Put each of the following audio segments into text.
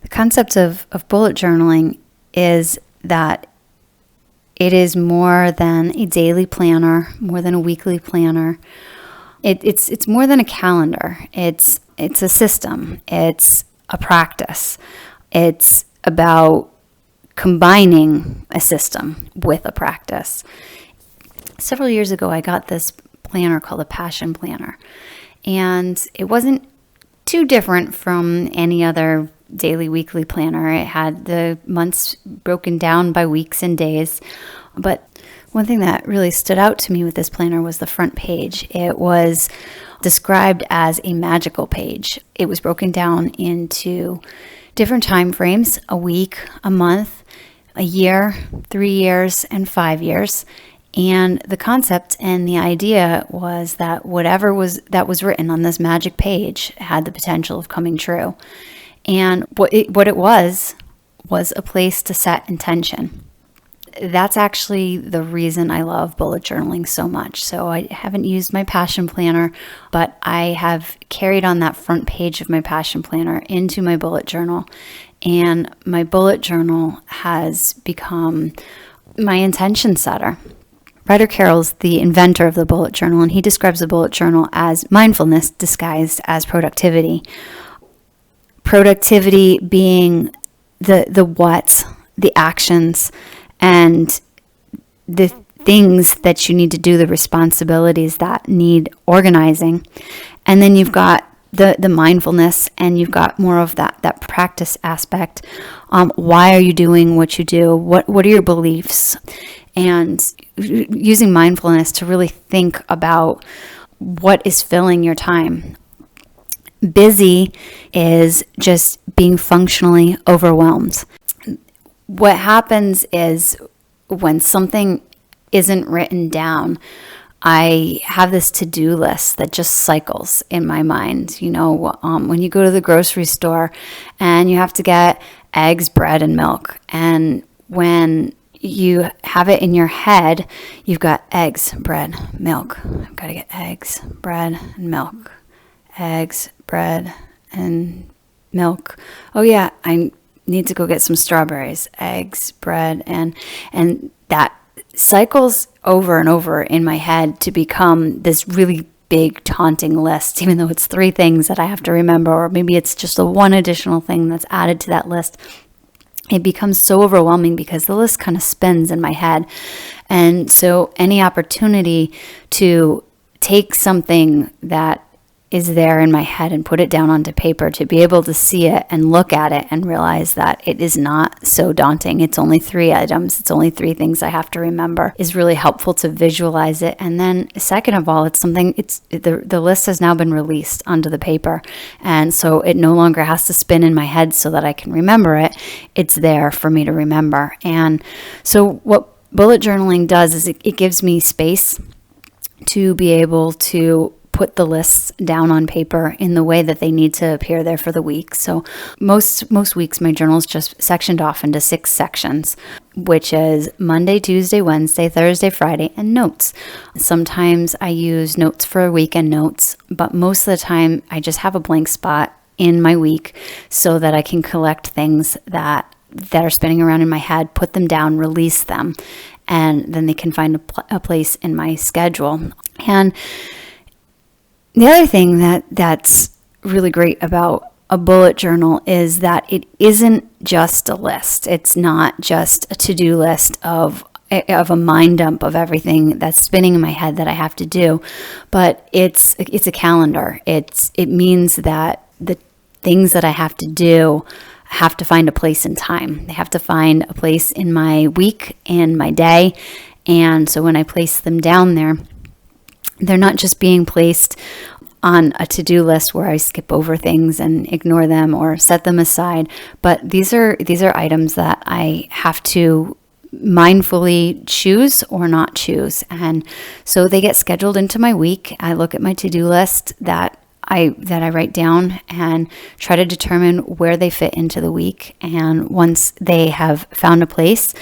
The concept of bullet journaling is that it is more than a daily planner, more than a weekly planner. It's more than a calendar. It's a system. It's a practice. It's about combining a system with a practice. Several years ago, I got this planner called a Passion Planner, and it wasn't too different from any other daily, weekly planner. It had the months broken down by weeks and days. But one thing that really stood out to me with this planner was the front page. It was described as a magical page. It was broken down into different time frames: a week, a month, a year, 3 years, and 5 years. And the concept and the idea was that whatever was written on this magic page had the potential of coming true. And what it was a place to set intention. That's actually the reason I love bullet journaling so much. So I haven't used my Passion Planner, but I have carried on that front page of my Passion Planner into my bullet journal. And my bullet journal has become my intention setter. Ryder Carroll's the inventor of the bullet journal, and he describes the bullet journal as mindfulness disguised as productivity. Productivity being the what, the actions, and the things that you need to do, the responsibilities that need organizing. And then you've got the mindfulness, and you've got more of that practice aspect. Why are you doing what you do? What are your beliefs? And using mindfulness to really think about what is filling your time. Busy is just being functionally overwhelmed. What happens is when something isn't written down, I have this to-do list that just cycles in my mind. You know, when you go to the grocery store and you have to get eggs, bread, and milk, and when you have it in your head, you've got eggs, bread, milk. I've got to get eggs, bread, and milk. Eggs, bread, and milk. Oh yeah, I need to go get some strawberries. Eggs, bread, and that cycles over and over in my head to become this really big taunting list, even though it's 3 things that I have to remember, or maybe it's just the one additional thing that's added to that list. It becomes so overwhelming because the list kind of spins in my head. And so any opportunity to take something that is there in my head and put it down onto paper, to be able to see it and look at it and realize that it is not so daunting. It's only 3 items. It's only 3 things I have to remember, is really helpful to visualize it. And then second of all, the list has now been released onto the paper. And so it no longer has to spin in my head so that I can remember it. It's there for me to remember. And so what bullet journaling does is it gives me space to be able to put the lists down on paper in the way that they need to appear there for the week. So most weeks my journal is just sectioned off into 6 sections, which is Monday, Tuesday, Wednesday, Thursday, Friday, and notes. Sometimes I use notes for weekend notes, but most of the time I just have a blank spot in my week so that I can collect things that are spinning around in my head, put them down, release them, and then they can find a place in my schedule. And the other thing that's really great about a bullet journal is that it isn't just a list. It's not just a to-do list of a mind dump of everything that's spinning in my head that I have to do, but it's a calendar. It means that the things that I have to do have to find a place in time. They have to find a place in my week and my day. And so when I place them down there, they're not just being placed on a to-do list where I skip over things and ignore them or set them aside, but these are items that I have to mindfully choose or not choose. And so they get scheduled into my week. I look at my to-do list that I write down and try to determine where they fit into the week. And once they have found a place,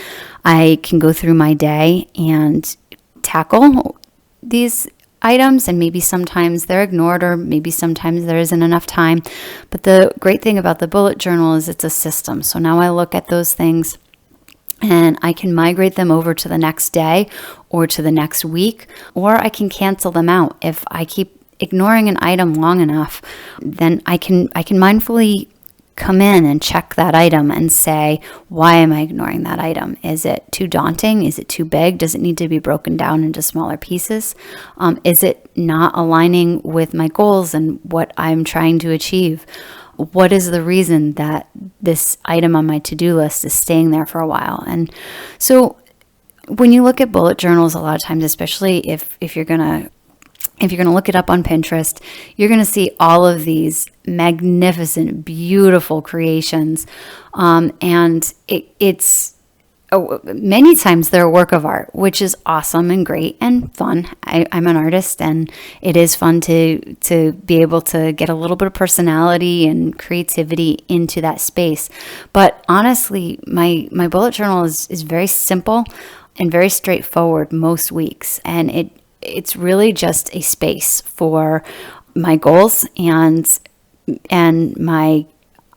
I can go through my day and tackle these items, and maybe sometimes they're ignored, or maybe sometimes there isn't enough time. But the great thing about the bullet journal is it's a system. So now I look at those things and I can migrate them over to the next day or to the next week, or I can cancel them out. If I keep ignoring an item long enough, then I can mindfully come in and check that item and say, why am I ignoring that item? Is it too daunting? Is it too big? Does it need to be broken down into smaller pieces? Is it not aligning with my goals and what I'm trying to achieve? What is the reason that this item on my to-do list is staying there for a while? And so when you look at bullet journals, a lot of times, especially if you're going to look it up on Pinterest, you're going to see all of these magnificent, beautiful creations. And it's many times they're a work of art, which is awesome and great and fun. I'm an artist, and it is fun to be able to get a little bit of personality and creativity into that space. But honestly, my bullet journal is very simple and very straightforward most weeks. And it's really just a space for my goals and my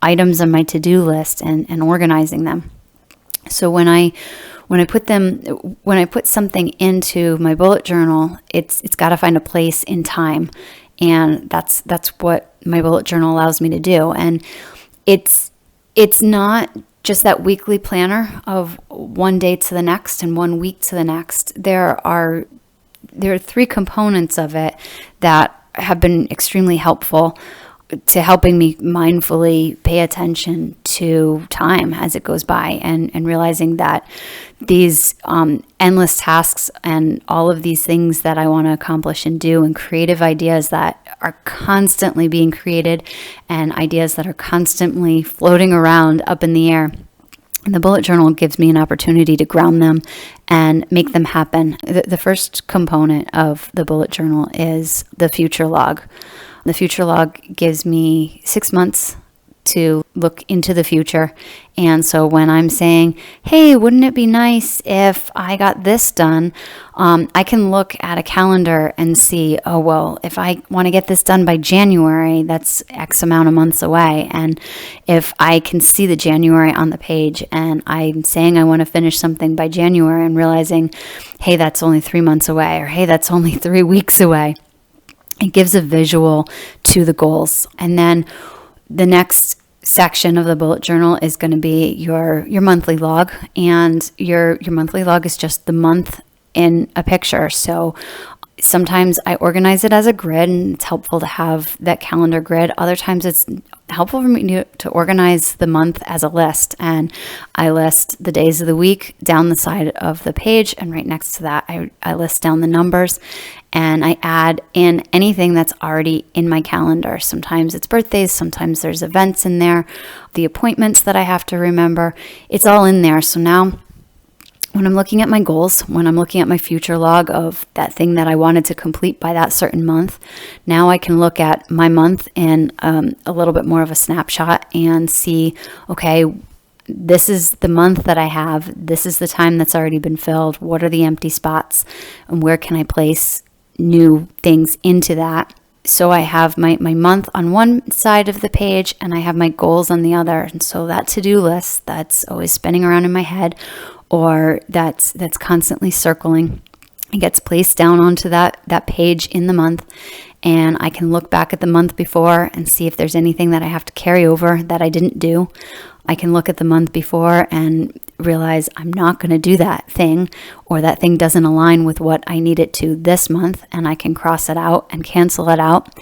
items on my to-do list and organizing them. So when I put something into my bullet journal, it's got to find a place in time, and that's what my bullet journal allows me to do. And it's not just that weekly planner of one day to the next and 1 week to the next. There are 3 components of it that have been extremely helpful to helping me mindfully pay attention to time as it goes by, and realizing that these endless tasks and all of these things that I want to accomplish and do, and creative ideas that are constantly being created and ideas that are constantly floating around up in the air. And the bullet journal gives me an opportunity to ground them and make them happen. The first component of the bullet journal is the future log. The future log gives me 6 months to look into the future. And so when I'm saying, hey, wouldn't it be nice if I got this done? I can look at a calendar and see, oh, well, if I want to get this done by January, that's X amount of months away. And if I can see the January on the page and I'm saying I want to finish something by January and realizing, hey, that's only 3 months away, or hey, that's only 3 weeks away. It gives a visual to the goals. And then the next section of the bullet journal is going to be your monthly log. And your monthly log is just the month in a picture. So sometimes I organize it as a grid, and it's helpful to have that calendar grid. Other times it's helpful for me to organize the month as a list. And I list the days of the week down the side of the page. And right next to that, I list down the numbers. And I add in anything that's already in my calendar. Sometimes it's birthdays, sometimes there's events in there, the appointments that I have to remember. It's all in there. So now when I'm looking at my goals, when I'm looking at my future log of that thing that I wanted to complete by that certain month, now I can look at my month in a little bit more of a snapshot and see, okay, this is the month that I have. This is the time that's already been filled. What are the empty spots? And where can I place new things into that? So I have my month on one side of the page, and I have my goals on the other. And so that to-do list that's always spinning around in my head, or that's constantly circling, it gets placed down onto that page in the month. And I can look back at the month before and see if there's anything that I have to carry over that I didn't do. I can look at the month before and realize I'm not going to do that thing, or that thing doesn't align with what I need it to this month, and I can cross it out and cancel it out.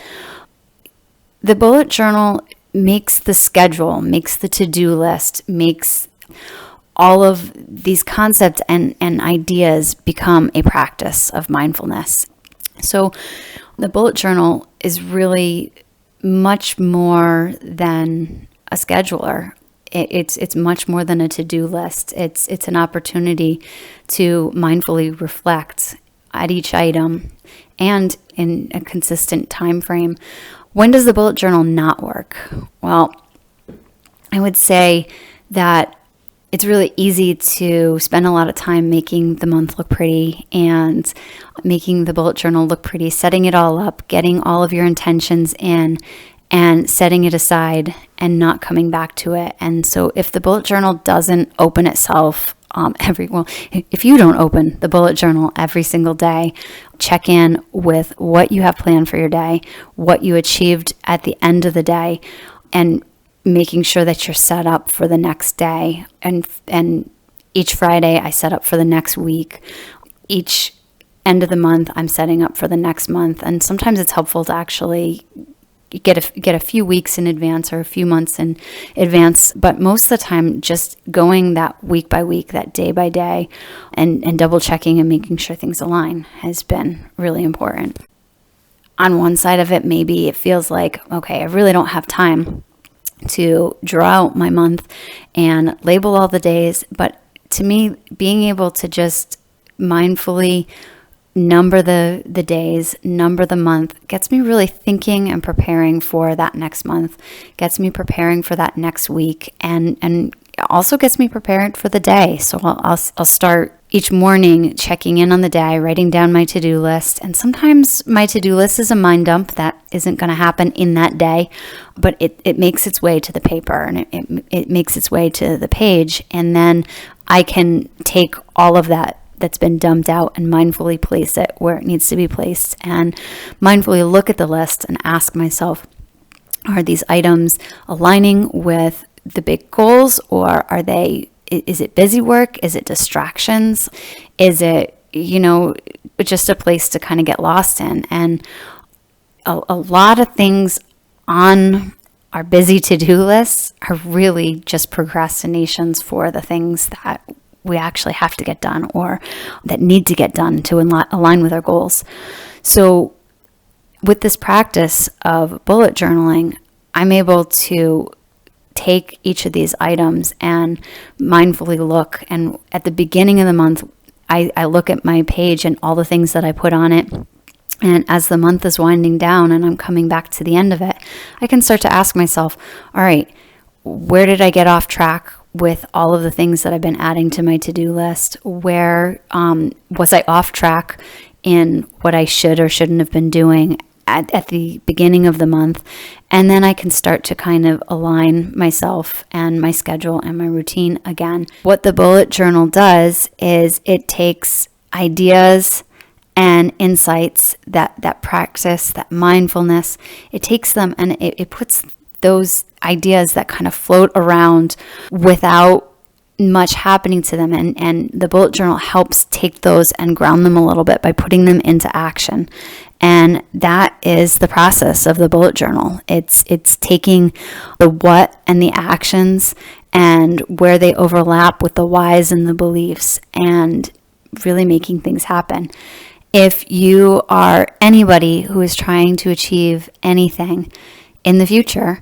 The bullet journal makes the schedule, makes the to-do list, makes all of these concepts and ideas become a practice of mindfulness. So the bullet journal is really much more than a scheduler. It's much more than a to-do list. It's an opportunity to mindfully reflect at each item and in a consistent time frame. When does the bullet journal not work? Well, I would say that it's really easy to spend a lot of time making the month look pretty and making the bullet journal look pretty, setting it all up, getting all of your intentions in, and setting it aside and not coming back to it. And so if the bullet journal doesn't open itself if you don't open the bullet journal every single day, check in with what you have planned for your day, what you achieved at the end of the day, and making sure that you're set up for the next day. And each Friday I set up for the next week. Each end of the month I'm setting up for the next month. And sometimes it's helpful to actually get a few weeks in advance or a few months in advance, but most of the time just going that week by week, that day by day, and double checking and making sure things align has been really important. On one side of it, maybe it feels like, okay, I really don't have time to draw out my month and label all the days, but to me, being able to just mindfully number the days, number the month, gets me really thinking and preparing for that next month, gets me preparing for that next week, and also gets me prepared for the day. So I'll start each morning checking in on the day, writing down my to-do list. And sometimes my to-do list is a mind dump that isn't going to happen in that day, but it makes its way to the paper, and it makes its way to the page. And then I can take all of that's been dumped out and mindfully place it where it needs to be placed, and mindfully look at the list and ask myself, are these items aligning with the big goals, or is it busy work? Is it distractions? Is it, just a place to kind of get lost in? And a lot of things on our busy to-do lists are really just procrastinations for the things that we actually have to get done or that need to get done to align with our goals. So with this practice of bullet journaling, I'm able to take each of these items and mindfully look. And at the beginning of the month, I look at my page and all the things that I put on it. And as the month is winding down and I'm coming back to the end of it, I can start to ask myself, all right, where did I get off track with all of the things that I've been adding to my to-do list? Where was I off track in what I should or shouldn't have been doing at the beginning of the month? And then I can start to kind of align myself and my schedule and my routine again. What the bullet journal does is it takes ideas and insights, that practice, that mindfulness, it takes them and it puts those ideas that kind of float around without much happening to them. And the bullet journal helps take those and ground them a little bit by putting them into action. And that is the process of the bullet journal. It's taking the what and the actions and where they overlap with the whys and the beliefs and really making things happen. If you are anybody who is trying to achieve anything in the future,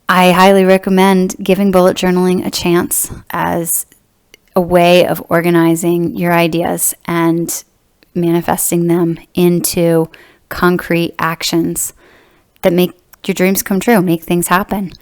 I highly recommend giving bullet journaling a chance as a way of organizing your ideas and manifesting them into concrete actions that make your dreams come true, make things happen.